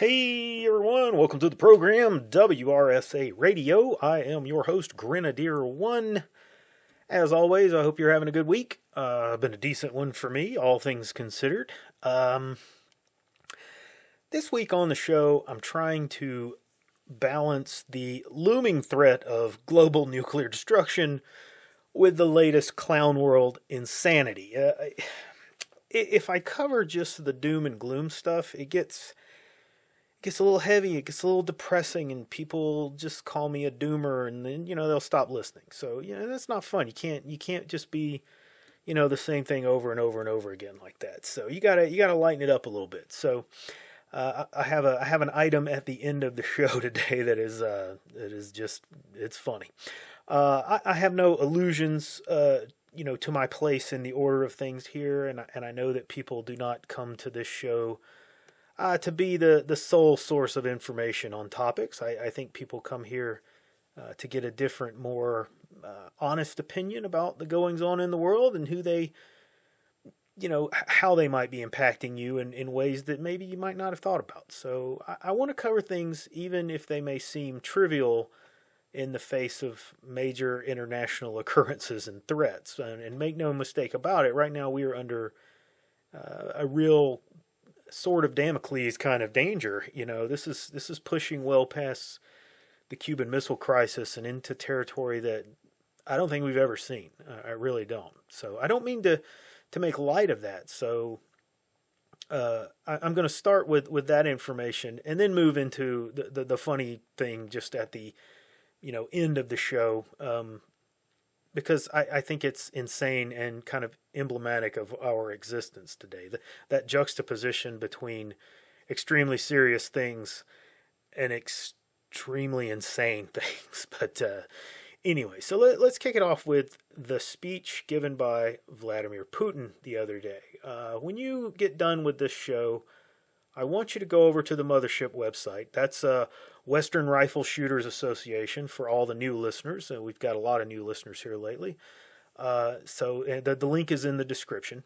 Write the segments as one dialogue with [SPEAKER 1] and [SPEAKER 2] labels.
[SPEAKER 1] Hey everyone, welcome to the program WRSA Radio. I am your host, Grenadier One. As always, I hope you're having a good week. Been a decent one for me, all things considered. This week on the show, I'm trying to balance the looming threat of global nuclear destruction with the latest clown world insanity. If I cover just the doom and gloom stuff, it gets a little heavy, it gets a little depressing, and people just call me a doomer, and then they'll stop listening. So that's not fun. You can't just be the same thing over and over and over again like that. So you gotta lighten it up a little bit. So I have an item at the end of the show today that is just it's funny. I have no illusions to my place in the order of things here, and I know that people do not come to this show to be the sole source of information on topics. I think people come here to get a different, more honest opinion about the goings on in the world and who they, how they might be impacting you in ways that maybe you might not have thought about. So I want to cover things even if they may seem trivial in the face of major international occurrences and threats. And make no mistake about it, right now we are under a real sword of Damocles kind of danger. This is pushing well past the Cuban Missile Crisis and into territory that I don't think we've ever seen. I really don't. So I don't mean to make light of that. So I'm going to start with that information and then move into the funny thing just at the end of the show, because I think it's insane and kind of emblematic of our existence today. That juxtaposition between extremely serious things and extremely insane things. But anyway, so let's kick it off with the speech given by Vladimir Putin the other day. When you get done with this show, I want you to go over to the Mothership website. That's Western Rifle Shooters Association for all the new listeners. We've got a lot of new listeners here lately. So the link is in the description.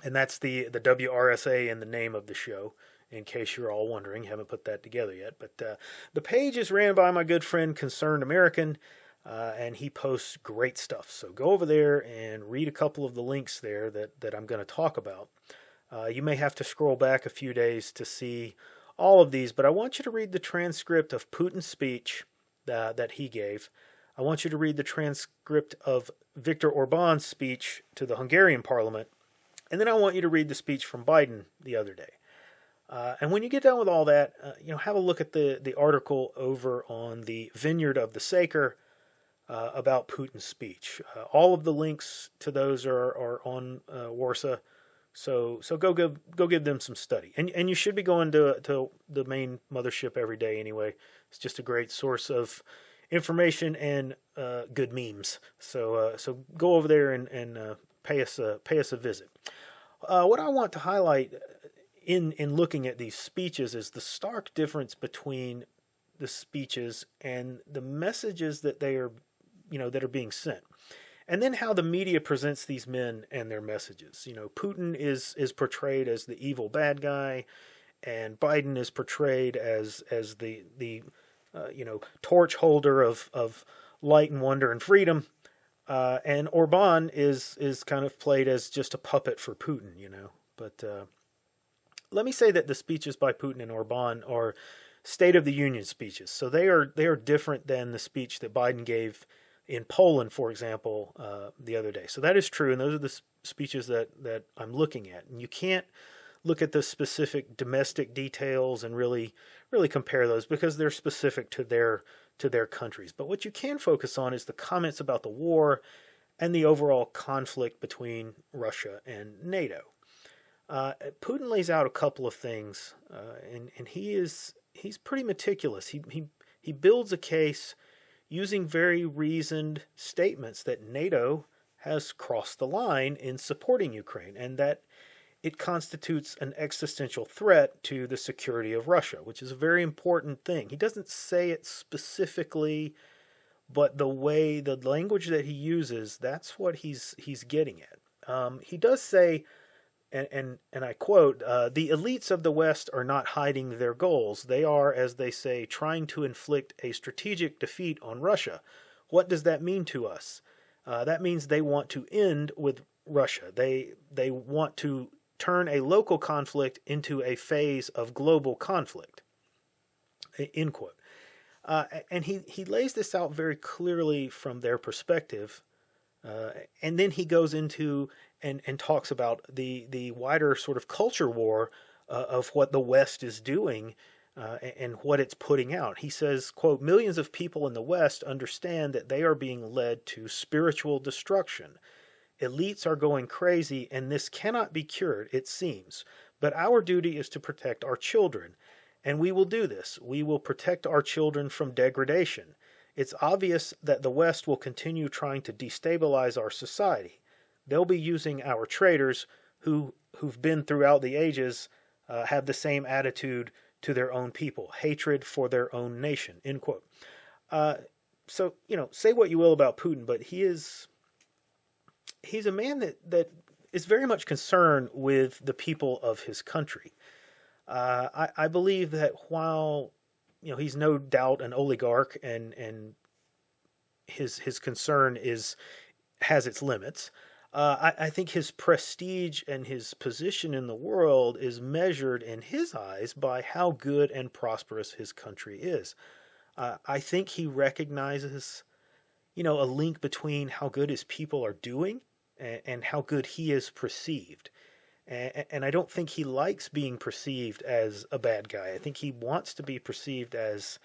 [SPEAKER 1] And that's the WRSA and the name of the show, in case you're all wondering. Haven't put that together yet. But the page is ran by my good friend Concerned American, and he posts great stuff. So go over there and read a couple of the links there that I'm going to talk about. You may have to scroll back a few days to see all of these, but I want you to read the transcript of Putin's speech that he gave. I want you to read the transcript of Viktor Orban's speech to the Hungarian parliament, and then I want you to read the speech from Biden the other day. And when you get done with all that, have a look at the article over on the Vineyard of the Saker about Putin's speech. All of the links to those are on WRSA. So go give them some study, and you should be going to the main mothership every day anyway. It's just a great source of information and good memes. So go over there and pay us a visit. What I want to highlight in looking at these speeches is the stark difference between the speeches and the messages that they are that are being sent. And then how the media presents these men and their messages. Putin is portrayed as the evil bad guy, and Biden is portrayed as the torch holder of light and wonder and freedom, and Orban is kind of played as just a puppet for Putin. But let me say that the speeches by Putin and Orban are State of the Union speeches, so they are different than the speech that Biden gave in Poland, for example, the other day. So that is true, and those are the speeches that I'm looking at. And you can't look at the specific domestic details and really compare those because they're specific to their countries. But what you can focus on is the comments about the war and the overall conflict between Russia and NATO. Putin lays out a couple of things, and he's pretty meticulous. He builds a case using very reasoned statements that NATO has crossed the line in supporting Ukraine and that it constitutes an existential threat to the security of Russia, which is a very important thing. He doesn't say it specifically, but the language that he uses, that's what he's getting at. He does say and I quote, the elites of the West are not hiding their goals. They are, as they say, trying to inflict a strategic defeat on Russia. What does that mean to us? That means they want to end with Russia. They want to turn a local conflict into a phase of global conflict. End quote. And he lays this out very clearly from their perspective. And then he goes into and talks about the wider sort of culture war of what the West is doing and what it's putting out. He says, quote, millions of people in the West understand that they are being led to spiritual destruction. Elites are going crazy, and this cannot be cured, it seems. But our duty is to protect our children. And we will do this. We will protect our children from degradation. It's obvious that the West will continue trying to destabilize our society. They'll be using our traitors who've been throughout the ages, have the same attitude to their own people, hatred for their own nation, end quote. So, say what you will about Putin, but he's a man that is very much concerned with the people of his country. I believe that while he's no doubt an oligarch and his concern has its limits, I think his prestige and his position in the world is measured in his eyes by how good and prosperous his country is. I think he recognizes, a link between how good his people are doing and how good he is perceived. And I don't think he likes being perceived as a bad guy. I think he wants to be perceived as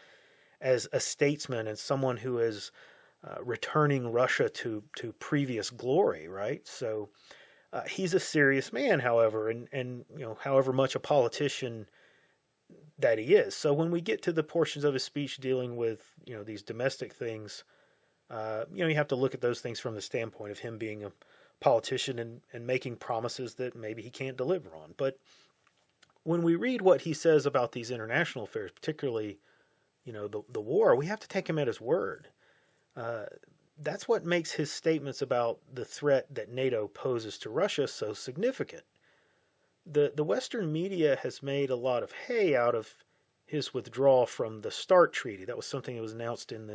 [SPEAKER 1] a statesman and someone who is returning Russia to previous glory, right? So he's a serious man, however, and however much a politician that he is. So when we get to the portions of his speech dealing with these domestic things, you have to look at those things from the standpoint of him being a politician and making promises that maybe he can't deliver on. But when we read what he says about these international affairs, particularly the war, we have to take him at his word. That's what makes his statements about the threat that NATO poses to Russia so significant. The Western media has made a lot of hay out of his withdrawal from the START treaty. That was something that was announced in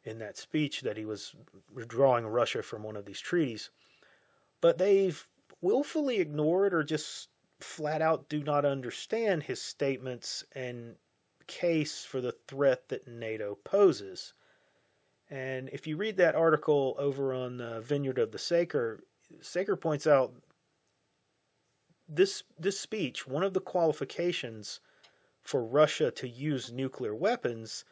[SPEAKER 1] that speech, that he was withdrawing Russia from one of these treaties. But they've willfully ignored or just flat out do not understand his statements and case for the threat that NATO poses. And if you read that article over on Vineyard of the Saker points out this speech, one of the qualifications for Russia to use nuclear weapons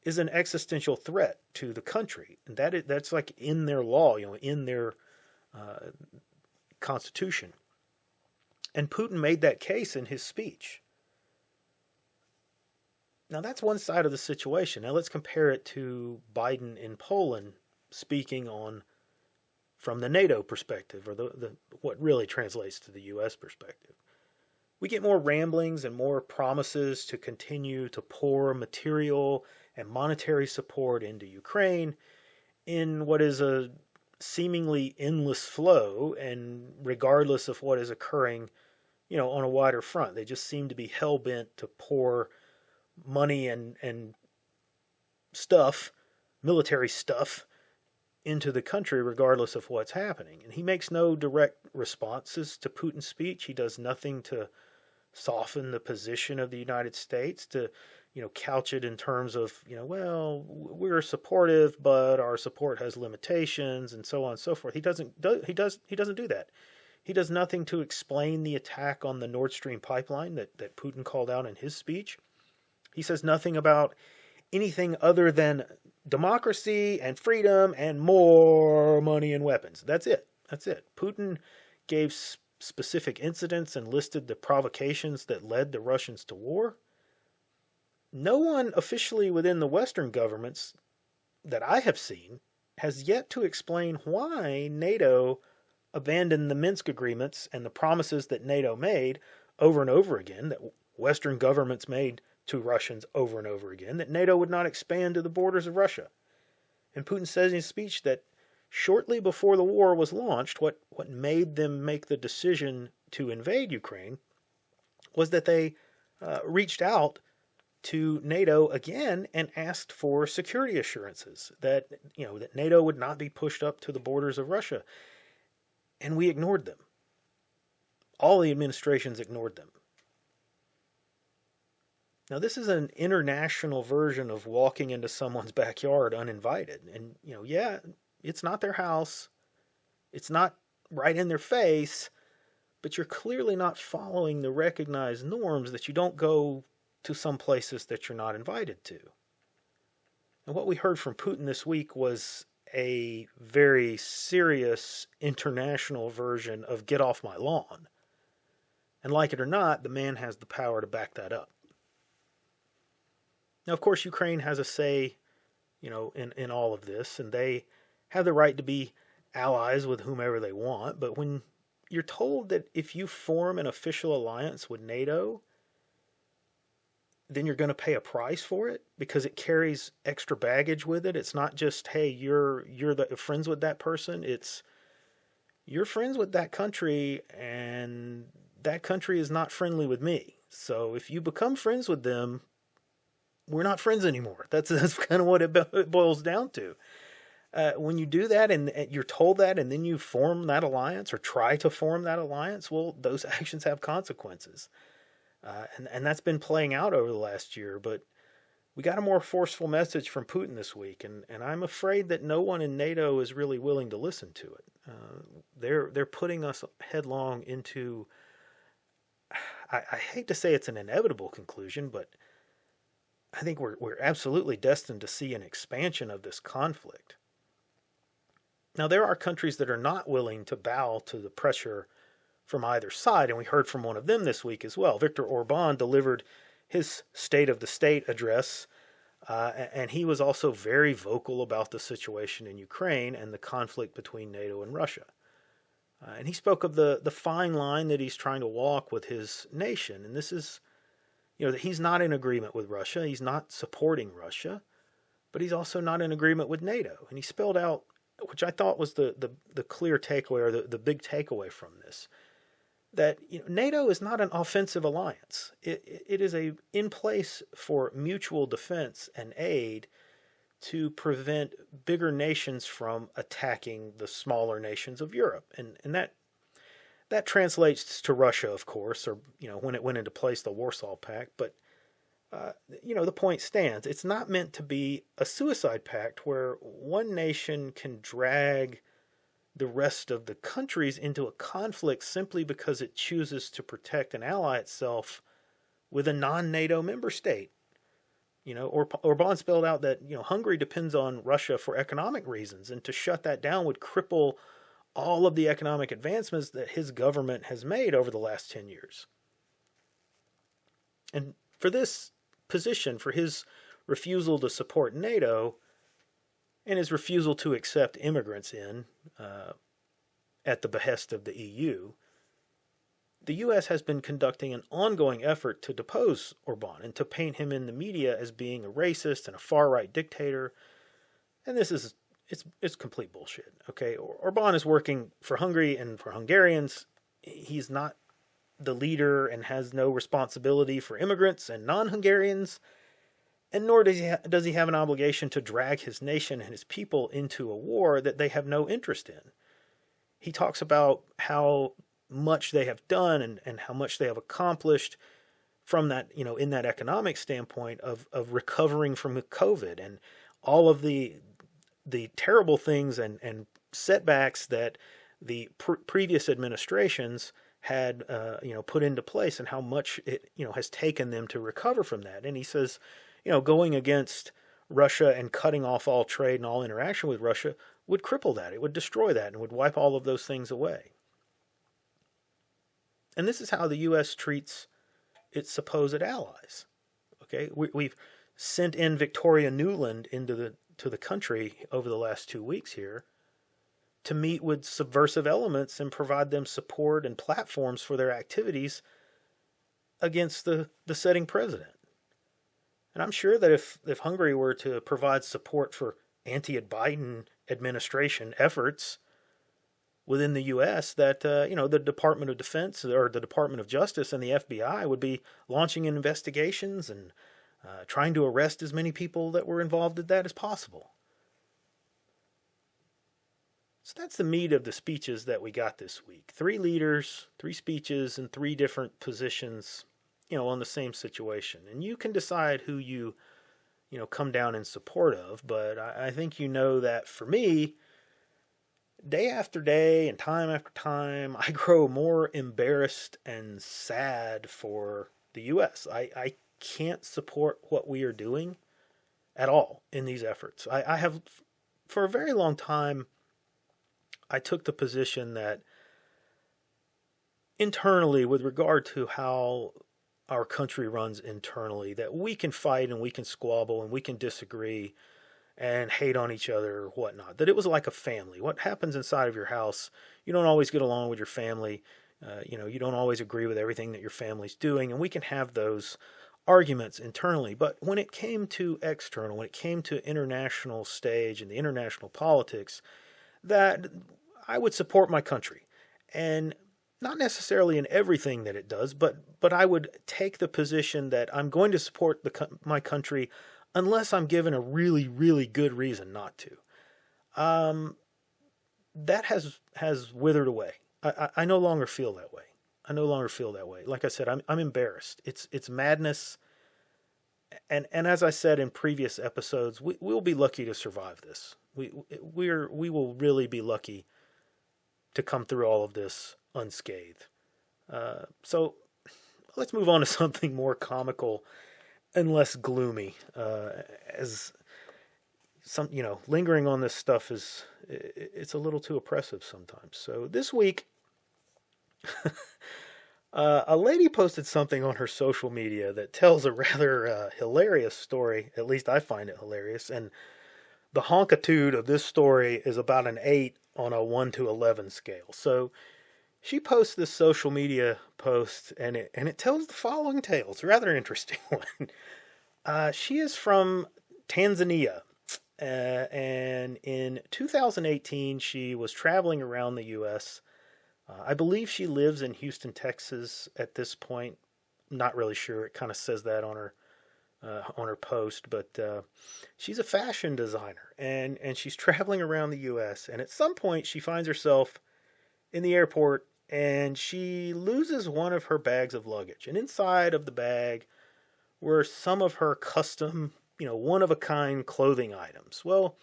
[SPEAKER 1] is an existential threat to the country. And that's like in their law, in their constitution. And Putin made that case in his speech. Now that's one side of the situation. Now let's compare it to Biden in Poland speaking from the NATO perspective, or the what really translates to the U.S. perspective. We get more ramblings and more promises to continue to pour material and monetary support into Ukraine in what is a seemingly endless flow, and regardless of what is occurring, on a wider front. They just seem to be hell-bent to pour money and stuff, military stuff, into the country regardless of what's happening. And he makes no direct responses to Putin's speech. He does nothing to soften the position of the United States, to couch it in terms of, well, we're supportive, but our support has limitations, and so on and so forth. He doesn't do that. He does nothing to explain the attack on the Nord Stream pipeline that Putin called out in his speech. He says nothing about anything other than democracy and freedom and more money and weapons. That's it. Putin gave specific incidents and listed the provocations that led the Russians to war. No one officially within the Western governments that I have seen has yet to explain why NATO abandoned the Minsk agreements and the promises that NATO made over and over again, that Western governments made to Russians over and over again, that NATO would not expand to the borders of Russia. And Putin says in his speech that shortly before the war was launched, what made them make the decision to invade Ukraine was that they reached out to NATO again and asked for security assurances that that NATO would not be pushed up to the borders of Russia, and we ignored them. All the administrations ignored them. Now, this is an international version of walking into someone's backyard uninvited. And, yeah, it's not their house. It's not right in their face. But you're clearly not following the recognized norms that you don't go to some places that you're not invited to. And what we heard from Putin this week was a very serious international version of get off my lawn. And like it or not, the man has the power to back that up. Now, of course, Ukraine has a say, in all of this, and they have the right to be allies with whomever they want. But when you're told that if you form an official alliance with NATO, then you're going to pay a price for it because it carries extra baggage with it. It's not just, hey, you're friends with that person. It's you're friends with that country, and that country is not friendly with me. So if you become friends with them, we're not friends anymore. That's kind of what it boils down to. When you do that and you're told that and then you form that alliance or try to form that alliance, well, those actions have consequences. And that's been playing out over the last year. But we got a more forceful message from Putin this week, and I'm afraid that no one in NATO is really willing to listen to it. They're putting us headlong into, I hate to say it's an inevitable conclusion, but I think we're absolutely destined to see an expansion of this conflict. Now, there are countries that are not willing to bow to the pressure from either side, and we heard from one of them this week as well. Viktor Orban delivered his State of the State address, and he was also very vocal about the situation in Ukraine and the conflict between NATO and Russia. And he spoke of the fine line that he's trying to walk with his nation, and this is that he's not in agreement with Russia. He's not supporting Russia, but he's also not in agreement with NATO. And he spelled out, which I thought was the clear takeaway or the big takeaway from this, that NATO is not an offensive alliance. It is in place for mutual defense and aid to prevent bigger nations from attacking the smaller nations of Europe. And that translates to Russia, of course, or, when it went into place, the Warsaw Pact. But, the point stands. It's not meant to be a suicide pact where one nation can drag the rest of the countries into a conflict simply because it chooses to protect and ally itself with a non-NATO member state. Orban spelled out that, Hungary depends on Russia for economic reasons, and to shut that down would cripple all of the economic advancements that his government has made over the last 10 years. And for this position, for his refusal to support NATO and his refusal to accept immigrants in at the behest of the EU, the U.S. has been conducting an ongoing effort to depose Orban and to paint him in the media as being a racist and a far-right dictator. And this is it's complete bullshit. Okay, Orban is working for Hungary and for Hungarians. He's not the leader and has no responsibility for immigrants and non-Hungarians, and nor does he have an obligation to drag his nation and his people into a war that they have no interest in. He talks about how much they have done and how much they have accomplished from that, in that economic standpoint of recovering from COVID and all of the terrible things and setbacks that the previous administrations had put into place, and how much it has taken them to recover from that. And he says, going against Russia and cutting off all trade and all interaction with Russia would cripple that. It would destroy that and would wipe all of those things away. And this is how the U.S. treats its supposed allies. Okay, we've sent in Victoria Nuland to the country over the last 2 weeks here to meet with subversive elements and provide them support and platforms for their activities against the sitting president. And I'm sure that if Hungary were to provide support for anti-Biden administration efforts, within the U.S. that the Department of Defense or the Department of Justice and the FBI would be launching investigations and trying to arrest as many people that were involved in that as possible. So that's the meat of the speeches that we got this week. 3 leaders, 3 speeches, and 3 different positions, on the same situation. And you can decide who you come down in support of, but I think that for me, day after day and time after time, I grow more embarrassed and sad for the U.S. I can't support what we are doing at all in these efforts. I have, for a very long time, I took the position that internally, with regard to how our country runs internally, that we can fight and we can squabble and we can disagree and hate on each other or whatnot. That it was like a family. What happens inside of your house, you don't always get along with your family. You don't always agree with everything that your family's doing, and we can have those arguments internally. But when it came to external, when it came to international stage and the international politics, that I would support my country. And not necessarily in everything that it does, but I would take the position that I'm going to support my country unless I'm given a really, really good reason not to. That has withered away. I no longer feel that way. I no longer feel that way. Like I said, I'm embarrassed. It's madness. And as I said in previous episodes, we'll be lucky to survive this. We will really be lucky to come through all of this unscathed. So let's move on to something more comical and less gloomy. As some, lingering on this stuff it's a little too oppressive sometimes. So this week, a lady posted something on her social media that tells a rather hilarious story. At least I find it hilarious. And the Honkitude of this story is about an 8 on a 1 to 11 scale. So she posts this social media post, and it tells the following tale. It's a rather interesting one. She is from Tanzania, and in 2018, she was traveling around the U.S. I believe she lives in Houston, Texas at this point. Not really sure. It kind of says that on her post, but she's a fashion designer, and she's traveling around the U.S., and at some point she finds herself in the airport, and she loses one of her bags of luggage, and inside of the bag were some of her custom, one-of-a-kind clothing items. Well,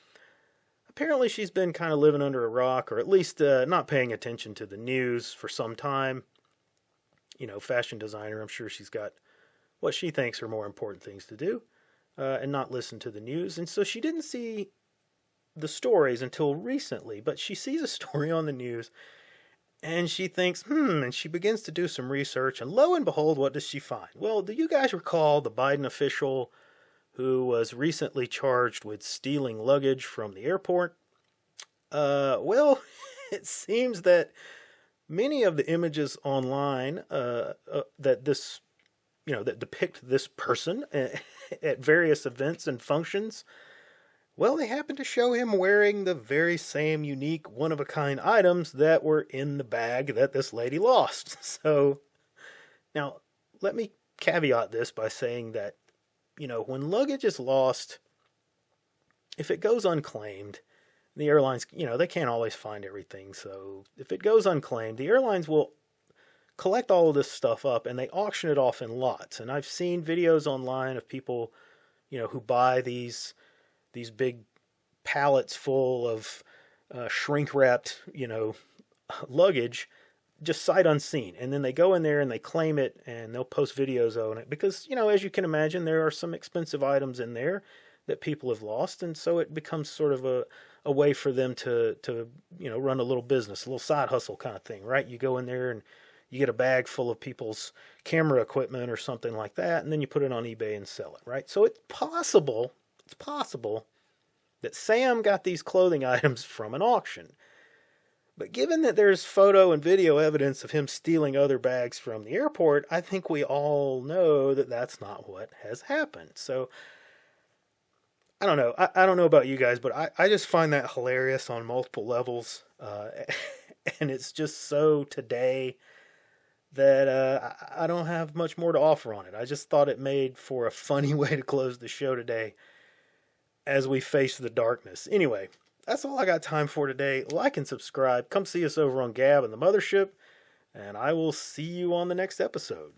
[SPEAKER 1] apparently she's been kind of living under a rock, or at least not paying attention to the news for some time. Fashion designer, I'm sure she's got what she thinks are more important things to do, and not listen to the news. And so she didn't see the stories until recently, but she sees a story on the news, and she thinks, and she begins to do some research, and lo and behold, what does she find? Well, do you guys recall the Biden official who was recently charged with stealing luggage from the airport? Well, it seems that many of the images online that depict this person at various events and functions, well, they happen to show him wearing the very same unique, one-of-a-kind items that were in the bag that this lady lost. So, now, let me caveat this by saying that, when luggage is lost, if it goes unclaimed, the airlines, they can't always find everything. So, if it goes unclaimed, the airlines will collect all of this stuff up and they auction it off in lots. And I've seen videos online of people, who buy these big pallets full of shrink-wrapped, luggage, just sight unseen. And then they go in there and they claim it, and they'll post videos on it. Because, as you can imagine, there are some expensive items in there that people have lost. And so it becomes sort of a way for them to run a little business, a little side hustle kind of thing, right? You go in there and you get a bag full of people's camera equipment or something like that, and then you put it on eBay and sell it, right? So it's possible that Sam got these clothing items from an auction. But given that there's photo and video evidence of him stealing other bags from the airport, I think we all know that that's not what has happened. So, I don't know. I don't know about you guys, but I just find that hilarious on multiple levels. and it's just so today that I don't have much more to offer on it. I just thought it made for a funny way to close the show today as we face the darkness. Anyway, that's all I got time for today. Like and subscribe. Come see us over on Gab and the Mothership, and I will see you on the next episode.